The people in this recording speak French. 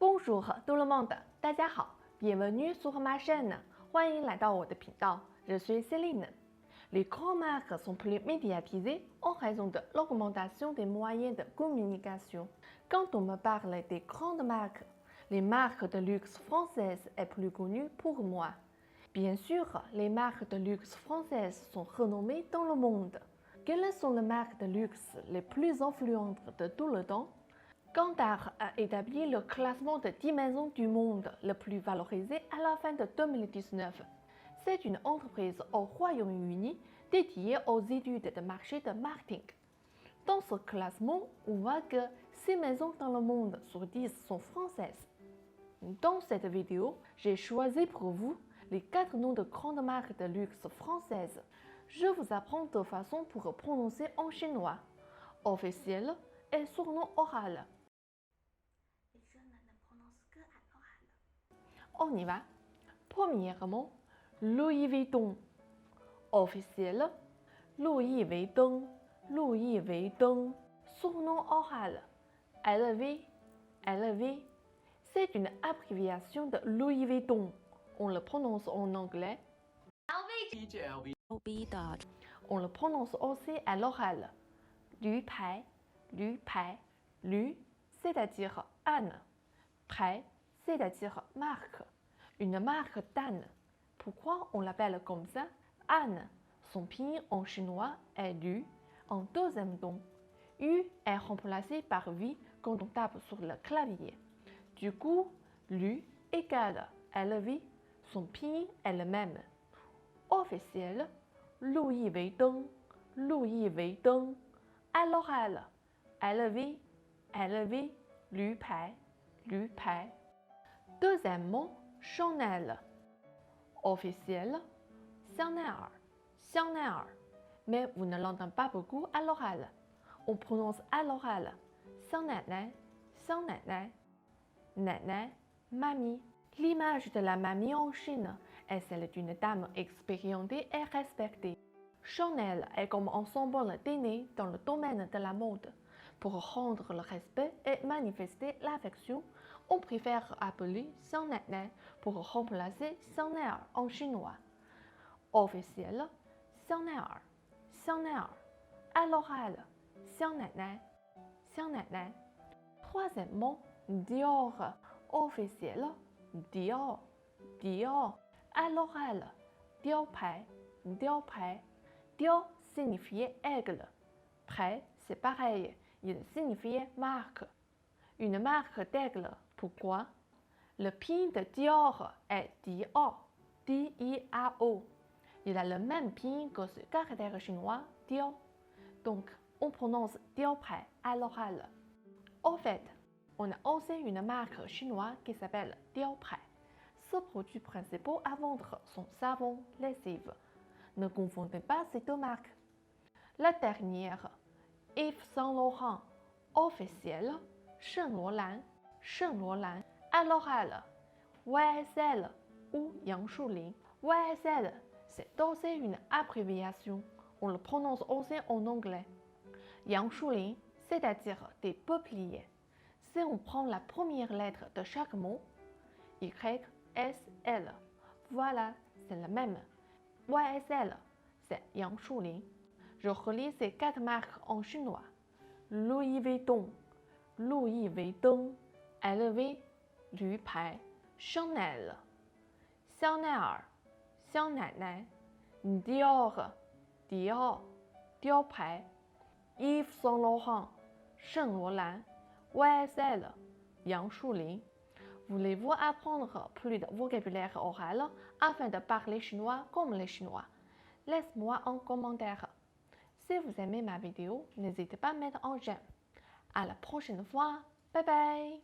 Bonjour tout le monde，大家好 ，Bienvenue sur ma chaîne，欢迎来到我的频道。Je suis Céline。Les grandes marques sont plus médiatisées en raison de l'augmentation des moyens de communication. Quand on me parle des grandes marques, les marques de luxe françaises est plus connue pour moi. Bien sûr, les marques de luxe françaises sont renommées dans le monde. Quelles sont les marques de luxe les plus influentes de tout le temps? Kantar a établi le classement de 10 maisons du monde le plus valorisées à la fin de 2019. C'est une entreprise au Royaume-Uni dédiée aux études de marché de marketing. Dans ce classement, on voit que 6 maisons dans le monde sur 10 sont françaises. Dans cette vidéo, j'ai choisi pour vous les 4 noms de grandes marques de luxe françaises. Je vous apprends deux façons pour prononcer en chinois, officiel et surnom oral. On y va. Premièrement, Louis Vuitton. Officiel, Louis Vuitton, Louis Vuitton. Surnom oral, LV, LV. C'est une abréviation de Louis Vuitton. On le prononce en anglais. On le prononce aussi à l'oral. Lü Pai, Lü Pai. Lü, c'est-à-dire Anne. Pai, c'est-à-dire marque. Une marque d'Anne. Pourquoi on l'appelle comme ça? Anne. Son pinyin en chinois est Lü en deuxième ton. U est remplacé par V quand on tape sur le clavier. Du coup, Lü égale LV. Son pinyin est le même. Officiel, Louis Vuitton, Louis Vuitton. À l'oral, LV, LV, Lü Pai, Lü Pai. Deuxièmement, Chanel. Officiel, Chanel, Chanel. Mais vous ne l'entendez pas beaucoup à l'oral. On prononce à l'oral, Chanel, Chanel, Nana, mamie. L'image de la mamie en Chine est celle d'une dame expérimentée et respectée. Chanel est comme un symbole d'aîné dans le domaine de la mode. Pour rendre le respect et manifester l'affection, on préfère appeler Chanel pour remplacer Chanel en chinois. Officiel, Chanel, Chanel. À l'oral, Chanel, Chanel. Troisièmement, Dior. Officiel, Dior, Dior. À l'oral, Dior Pai, Dior Pai. Dior signifiait aigle. Pai, c'est pareil, il signifiait marque. Une marque d'aigle. Pourquoi? Le pinyin de Dior est Dior, D-I-A-O. Il a le même pinyin que ce caractère chinois Dior. Donc, on prononce Dior Pai à l'oral. Au fait, on a aussi une marque chinoise qui s'appelle Dior Pai. Ce produit principal à vendre sont savons, lessive. Ne confondez pas ces deux marques. La dernière, Yves Saint Laurent. Officiel, Shen Luolan, Shen Luolan. À l'oral, YSL ou Yang Shulin. YSL, c'est aussi une abréviation. On le prononce aussi en anglais. Yang Shulin, c'est-à-dire des peupliers. Si on prend la première lettre de chaque mot, YSL, voilà, c'est le même. YSL, c'est Yang Shulin. Je relis ces 4 marques en chinois. Louis Vuitton, Louis Vuitton, LV, Lü Pai, Chanel, Chanel, Chanel, Dior, Dior, Dior Pai, Yves Saint Laurent, Shen Luolan, YSL, Yang Shulin. Voulez-vous apprendre plus de vocabulaire oral afin de parler chinois comme les Chinois? Laisse-moi un commentaire. Si vous aimez ma vidéo, n'hésitez pas à mettre un j'aime. À la prochaine fois. Bye bye!